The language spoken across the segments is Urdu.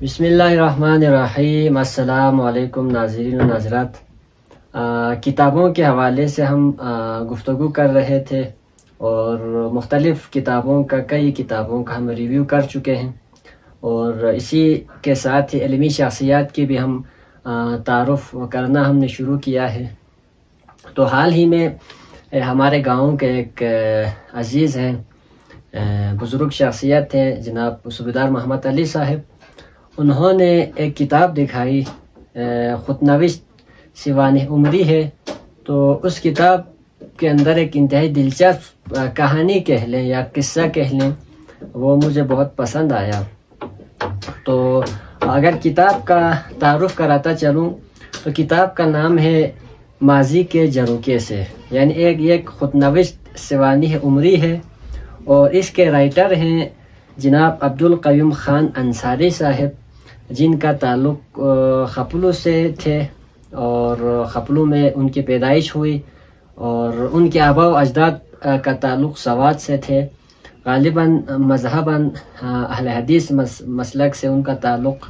بسم اللہ الرحمن الرحیم۔ السلام علیکم ناظرین و ناظرات۔ کتابوں کے حوالے سے ہم گفتگو کر رہے تھے اور مختلف کتابوں کا کئی کتابوں کا ہم ریویو کر چکے ہیں، اور اسی کے ساتھ ہی علمی شخصیات کی بھی ہم تعارف کرنا ہم نے شروع کیا ہے۔ تو حال ہی میں ہمارے گاؤں کے ایک عزیز ہیں، بزرگ شخصیت ہیں، جناب صوبیدار محمد علی صاحب، انہوں نے ایک کتاب دکھائی، خط نوشت سوانح عمری ہے۔ تو اس کتاب کے اندر ایک انتہائی دلچسپ کہانی کہہ لیں یا قصہ کہہ لیں، وہ مجھے بہت پسند آیا۔ تو اگر کتاب کا تعارف کراتا چلوں تو کتاب کا نام ہے ماضی کے جروکے سے، یعنی ایک خط نوشت سوانح عمری ہے، اور اس کے رائٹر ہیں جناب عبدالقیوم خان انصاری صاحب، جن کا تعلق خپلو سے تھے، اور خپلو میں ان کی پیدائش ہوئی، اور ان کے آباء و اجداد کا تعلق سوات سے تھے۔ غالباً مذہباً اہل حدیث مسلک سے ان کا تعلق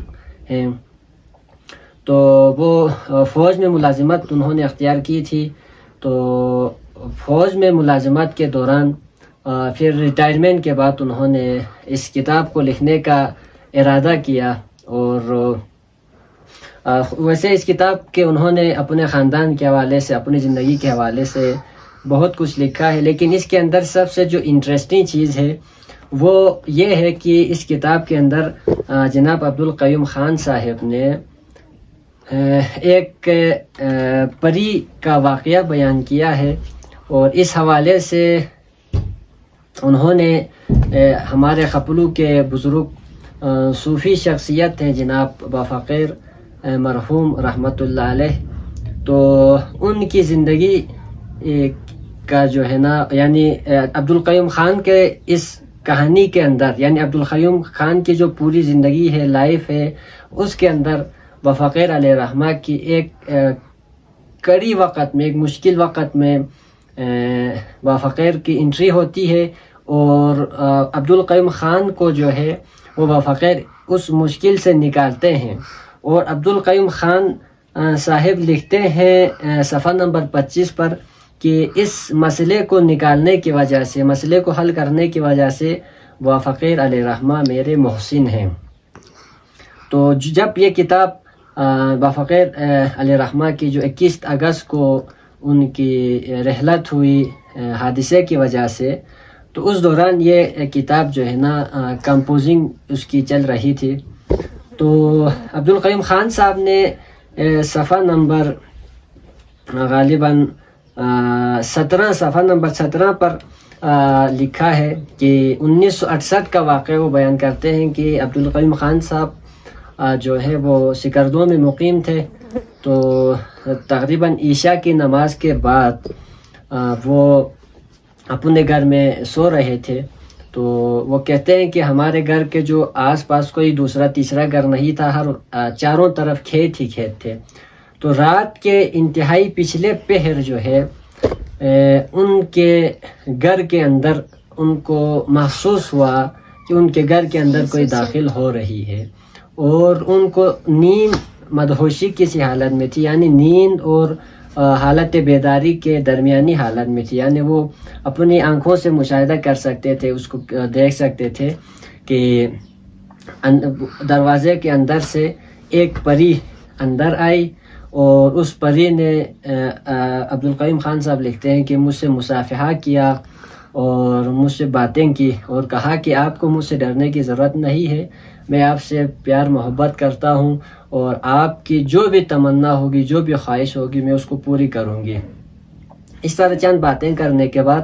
ہے۔ تو وہ فوج میں ملازمت انہوں نے اختیار کی تھی۔ تو فوج میں ملازمت کے دوران پھر ریٹائرمنٹ کے بعد انہوں نے اس کتاب کو لکھنے کا ارادہ کیا، اور ویسے اس کتاب کے انہوں نے اپنے خاندان کے حوالے سے، اپنی زندگی کے حوالے سے بہت کچھ لکھا ہے، لیکن اس کے اندر سب سے جو انٹرسٹنگ چیز ہے وہ یہ ہے کہ اس کتاب کے اندر جناب عبدالقیوم خان صاحب نے ایک پری کا واقعہ بیان کیا ہے، اور اس حوالے سے انہوں نے ہمارے خپلو کے بزرگ صوفی شخصیت ہیں جناب بافقیر مرحوم رحمۃ اللہ علیہ، تو ان کی زندگی کا جو ہے نا، یعنی عبدالقیوم خان کے اس کہانی کے اندر، یعنی عبدالقیوم خان کی جو پوری زندگی ہے، لائف ہے، اس کے اندر بافقیر علیہ رحمہ کی ایک کڑی وقت میں، ایک مشکل وقت میں بافقیر کی انٹری ہوتی ہے، اور عبدالقیوم خان کو جو ہے وہ بافقیر اس مشکل سے نکالتے ہیں۔ اور عبدالقیوم خان صاحب لکھتے ہیں صفحہ نمبر 25 پر کہ اس مسئلے کو نکالنے کی وجہ سے، مسئلے کو حل کرنے کی وجہ سے بافقیر علیہ رحمہ میرے محسن ہیں۔ تو جب یہ کتاب بافقیر علیہ رحمہ کی جو 21 اگست کو ان کی رحلت ہوئی حادثے کی وجہ سے، تو اس دوران یہ کتاب جو ہے نا کمپوزنگ اس کی چل رہی تھی۔ تو عبدالقیوم خان صاحب نے صفحہ نمبر غالباً 17 پر لکھا ہے کہ 1968 کا واقعہ وہ بیان کرتے ہیں کہ عبدالقیوم خان صاحب جو ہے وہ سکردو میں مقیم تھے۔ تو تقریباً عشاء کی نماز کے بعد وہ اپنے گھر میں سو رہے تھے۔ تو وہ کہتے ہیں کہ ہمارے گھر کے جو آس پاس کوئی دوسرا تیسرا گھر نہیں تھا، ہر چاروں طرف کھیت ہی کھیت تھے۔ تو رات کے انتہائی پچھلے پہر جو ہے ان کے گھر کے اندر ان کو محسوس ہوا کہ ان کے گھر کے اندر کوئی داخل ہو رہی ہے، اور ان کو نیند مدہوشی کی سی حالت میں تھی، یعنی نیند اور حالت بیداری کے درمیانی حالت میں تھی، یعنی وہ اپنی آنکھوں سے مشاہدہ کر سکتے تھے، اس کو دیکھ سکتے تھے کہ دروازے کے اندر سے ایک پری اندر آئی، اور اس پری نے عبدالقیوم خان صاحب لکھتے ہیں کہ مجھ سے مصافحہ کیا اور مجھ سے باتیں کی، اور کہا کہ آپ کو مجھ سے ڈرنے کی ضرورت نہیں ہے، میں آپ سے پیار محبت کرتا ہوں، اور آپ کی جو بھی تمنا ہوگی، جو بھی خواہش ہوگی، میں اس کو پوری کروں گی۔ اس طرح چند باتیں کرنے کے بعد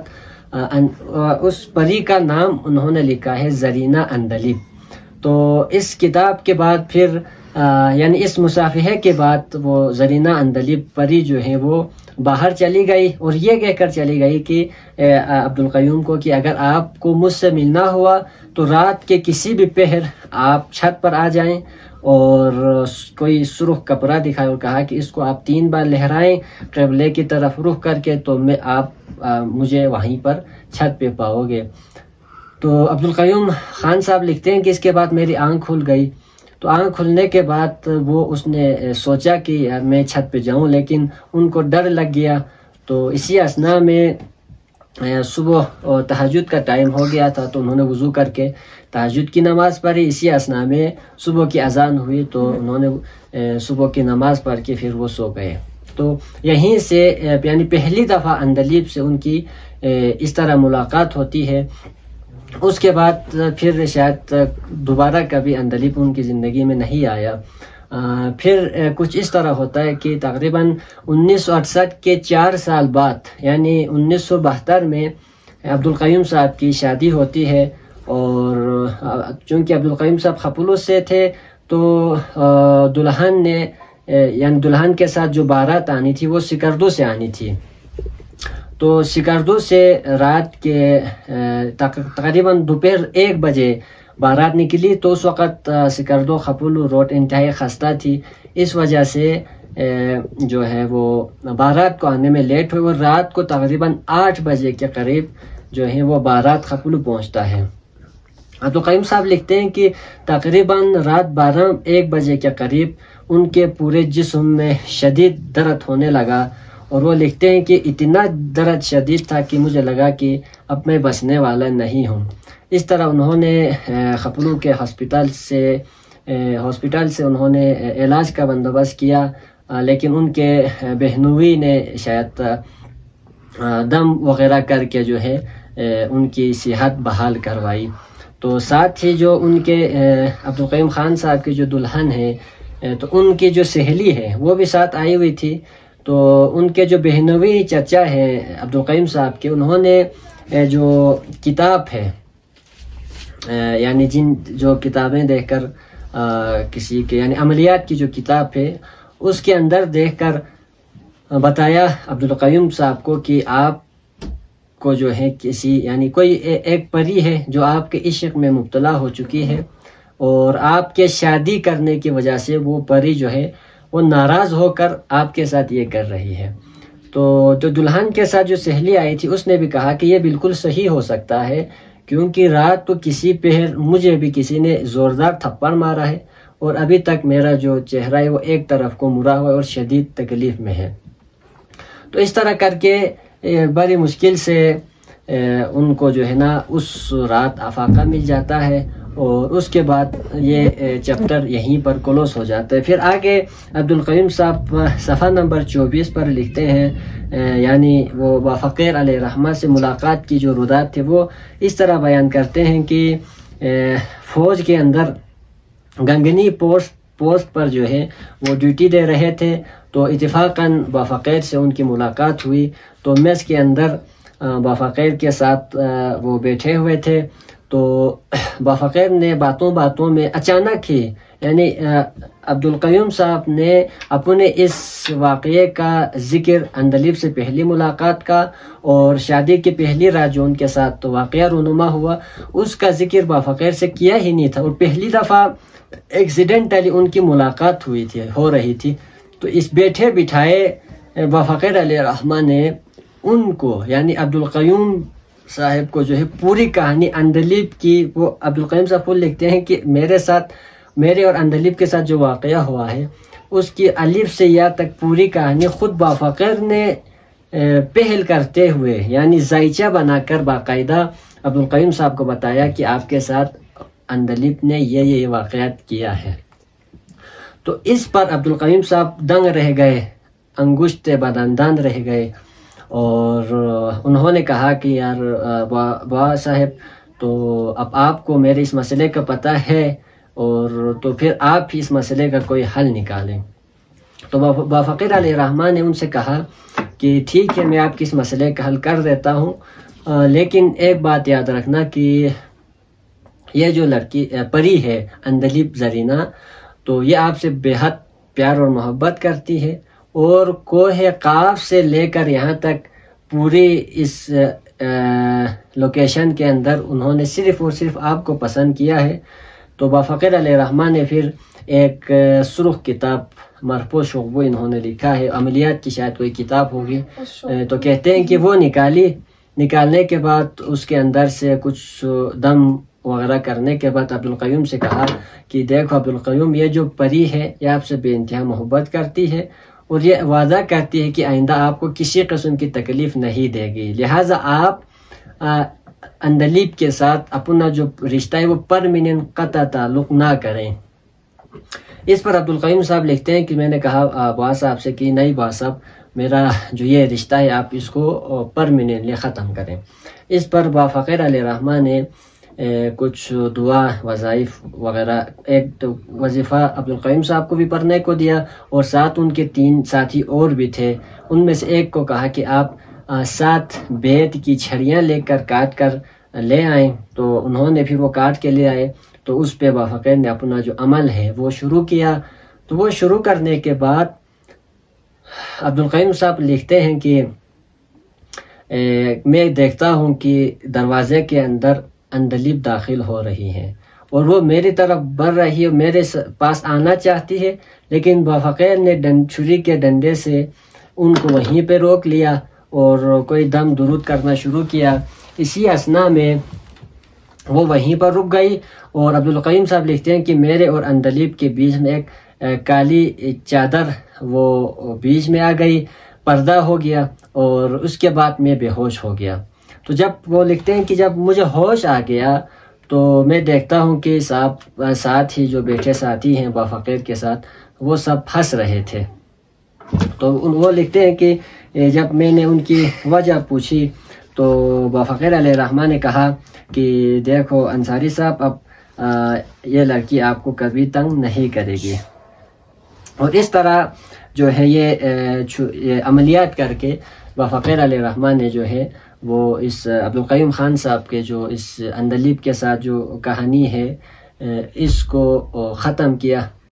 اس پری کا نام انہوں نے لکھا ہے زرینہ اندلیب۔ تو اس کتاب کے بعد پھر یعنی اس مصافحے کے بعد وہ زرینہ اندلیب پری جو ہے وہ باہر چلی گئی، اور یہ کہہ کر چلی گئی کہ عبدالقیوم کو کہ اگر آپ کو مجھ سے ملنا ہوا تو رات کے کسی بھی پہر آپ چھت پر آ جائیں، اور کوئی سرخ کپڑا دکھایا اور کہا کہ اس کو آپ 3 بار لہرائیں قبلے کی طرف رخ کر کے، تو میں آپ مجھے وہیں پر چھت پہ پاؤ گے۔ تو عبدالقیوم خان صاحب لکھتے ہیں کہ اس کے بعد میری آنکھ کھل گئی، تو آنکھ کھلنے کے بعد وہ اس نے سوچا کہ یار میں چھت پہ جاؤں، لیکن ان کو ڈر لگ گیا. تو اسی اثناء میں صبح تہجد کا ٹائم ہو گیا تھا، تو انہوں نے وضو کر کے تہجد کی نماز پڑھی. اسی اثناء میں صبح کی اذان ہوئی، تو انہوں نے صبح کی نماز پڑھ کے پھر وہ سو گئے. تو یہیں سے یعنی پہلی دفعہ اندلیب سے ان کی اس طرح ملاقات ہوتی ہے. اس کے بعد پھر شاید دوبارہ کبھی اندلیب ان کی زندگی میں نہیں آیا. پھر کچھ اس طرح ہوتا ہے کہ تقریباً 1968 کے 4 سال بعد یعنی 1972 میں عبدالقیوم صاحب کی شادی ہوتی ہے. اور چونکہ عبدالقیوم صاحب خپلو سے تھے، تو دلہن نے یعنی دلہن کے ساتھ جو بارات آنی تھی وہ سکردو سے آنی تھی. تو سکردو سے رات کے تقریباً دوپہر 1 بجے بارات نکلی. تو اس وقت سکردو خپلو روڈ انتہائی خستہ تھی، اس وجہ سے جو ہے وہ بارات کو آنے میں لیٹ ہوئی، اور رات کو تقریباً 8 بجے کے قریب جو ہے وہ بارات خپلو پہنچتا ہے. عبدالقیوم صاحب لکھتے ہیں کہ تقریباً رات 12-1 بجے کے قریب ان کے پورے جسم میں شدید درد ہونے لگا، اور وہ لکھتے ہیں کہ اتنا درد شدید تھا کہ مجھے لگا کہ اب میں بچنے والا نہیں ہوں. اس طرح انہوں نے خپلو کے ہاسپٹل سے انہوں نے علاج کا بندوبست کیا، لیکن ان کے بہنوئی نے شاید دم وغیرہ کر کے جو ہے ان کی صحت بحال کروائی. تو ساتھ ہی جو ان کے عبدالقیوم خان صاحب کی جو دلہن ہے، تو ان کی جو سہیلی ہے وہ بھی ساتھ آئی ہوئی تھی. تو ان کے جو بہنوئی چچا ہے عبدالقیوم صاحب کے، انہوں نے جو کتاب ہے یعنی جو کتابیں دیکھ کر کسی کے یعنی عملیات کی جو کتاب ہے اس کے اندر دیکھ کر بتایا عبدالقیوم صاحب کو کہ آپ کو جو ہے کسی یعنی کوئی ایک پری ہے جو آپ کے عشق میں مبتلا ہو چکی ہے، اور آپ کے شادی کرنے کی وجہ سے وہ پری جو ہے وہ ناراض ہو کر آپ کے ساتھ یہ کر رہی ہے. تو جو دلہن کے ساتھ جو سہیلی آئی تھی اس نے بھی کہا کہ یہ بالکل صحیح ہو سکتا ہے، کیونکہ رات کو کسی پہر مجھے بھی کسی نے زوردار تھپڑ مارا ہے، اور ابھی تک میرا جو چہرہ ہے وہ ایک طرف کو مرا ہوا ہے اور شدید تکلیف میں ہے. تو اس طرح کر کے بڑی مشکل سے ان کو جو ہے نا اس رات افاقہ مل جاتا ہے، اور اس کے بعد یہ چیپٹر یہیں پر کلوز ہو جاتا ہے. پھر آگے عبدالقیوم صاحب صفحہ نمبر 24 پر لکھتے ہیں، یعنی وہ بافقیر علیہ رحمہ سے ملاقات کی جو رودات تھے وہ اس طرح بیان کرتے ہیں کہ فوج کے اندر گنگنی پوسٹ پر جو ہے وہ ڈیوٹی دے رہے تھے. تو اتفاقاً بافقیر سے ان کی ملاقات ہوئی. تو میس کے اندر بافقیر کے ساتھ وہ بیٹھے ہوئے تھے. تو بافقیر نے باتوں میں اچانک ہی یعنی عبدالقیوم صاحب نے اپنے اس واقعے کا ذکر اندلیب سے پہلی ملاقات کا اور شادی کی پہلی رات جو ان کے ساتھ واقعہ رونما ہوا اس کا ذکر بافقیر سے کیا ہی نہیں تھا، اور پہلی دفعہ ایکسیڈنٹلی ان کی ملاقات ہو رہی تھی. تو اس بیٹھے بٹھائے بافقیر علیہ رحمہ نے ان کو یعنی عبدالقیوم صاحب کو جو ہے پوری کہانی اندلیب کی، وہ عبدالقیوم صاحب خود لکھتے ہیں کہ میرے اور اندلیب کے ساتھ جو واقعہ ہوا ہے اس کی الف سے یا تک پوری کہانی خود بافقیر نے پہل کرتے ہوئے یعنی زائچہ بنا کر باقاعدہ عبدالقیوم صاحب کو بتایا کہ آپ کے ساتھ اندلیب نے یہ واقعات کیا ہے. تو اس پر عبدالقیوم صاحب دنگ رہ گئے، انگشت بدندان رہ گئے، اور انہوں نے کہا کہ یار با صاحب، تو اب آپ کو میرے اس مسئلے کا پتہ ہے، اور تو پھر آپ ہی اس مسئلے کا کوئی حل نکالیں. تو بافقیر علیہ رحمہ نے ان سے کہا کہ ٹھیک ہے، میں آپ کی اس مسئلے کا حل کر دیتا ہوں، لیکن ایک بات یاد رکھنا کہ یہ جو لڑکی پری ہے اندلیب زرینہ، تو یہ آپ سے بے حد پیار اور محبت کرتی ہے، اور کوہ قاف سے لے کر یہاں تک پوری اس لوکیشن کے اندر انہوں نے صرف اور صرف آپ کو پسند کیا ہے. تو بافقیر علیہ رحمہ نے پھر ایک سرخ کتاب مرفوع شغبو انہوں نے لکھا ہے، عملیات کی شاید کوئی کتاب ہوگی. تو کہتے ہیں کہ وہ نکالنے کے بعد اس کے اندر سے کچھ دم وغیرہ کرنے کے بعد عبدالقیوم سے کہا کہ دیکھو عبدالقیوم، یہ جو پری ہے یہ آپ سے بے انتہا محبت کرتی ہے اور یہ وعدہ کرتی ہے کہ آئندہ آپ کو کسی قسم کی تکلیف نہیں دے گی، لہٰذا آپ اندلیب کے ساتھ اپنا جو رشتہ ہے وہ پرماننٹ قطع تعلق نہ کریں۔ اس پر عبدالقیوم صاحب لکھتے ہیں کہ میں نے کہا باز صاحب سے کہ نہیں باز صاحب، میرا جو یہ رشتہ ہے آپ اس کو پرماننٹلی ختم کریں۔ اس پر با فقیر علیہ الرحمہ نے کچھ دعا وظائف وغیرہ، ایک تو وظیفہ عبدالقیوم صاحب کو بھی پڑھنے کو دیا اور ساتھ ان کے 3 ساتھی اور بھی تھے، ان میں سے ایک کو کہا کہ آپ 7 بیت کی چھڑیاں لے کر کاٹ کر لے آئیں، تو انہوں نے پھر وہ کاٹ کے لے آئے، تو اس پہ با فقیر نے اپنا جو عمل ہے وہ شروع کیا۔ تو وہ شروع کرنے کے بعد عبدالقیوم صاحب لکھتے ہیں کہ میں دیکھتا ہوں کہ دروازے کے اندر اندلیب داخل ہو رہی ہے اور وہ میری طرف بڑھ رہی ہے، میرے پاس آنا چاہتی ہے، لیکن با فقیر نے چھری کے ڈنڈے سے ان کو وہیں پہ روک لیا اور کوئی دم درود کرنا شروع کیا۔ اسی اثناء میں وہ وہیں پر رک گئی اور عبدالقیوم صاحب لکھتے ہیں کہ میرے اور اندلیب کے بیچ میں ایک کالی چادر وہ بیچ میں آ گئی، پردہ ہو گیا اور اس کے بعد میں بے ہوش ہو گیا۔ تو جب وہ لکھتے ہیں کہ جب مجھے ہوش آ گیا تو میں دیکھتا ہوں کہ ساتھ ہی جو بیٹھے ساتھی ہیں با فقیر کے ساتھ، وہ سب ہنس رہے تھے۔ تو وہ لکھتے ہیں کہ جب میں نے ان کی وجہ پوچھی تو با فقیر علیہ الرحمہ نے کہا کہ دیکھو انصاری صاحب، اب یہ لڑکی آپ کو کبھی تنگ نہیں کرے گی۔ اور اس طرح جو ہے یہ عملیات کر کے با فقیر علیہ الرحمہ نے جو ہے وہ اس عبدالقیوم خان صاحب کے جو اس اندلیب کے ساتھ جو کہانی ہے اس کو ختم کیا۔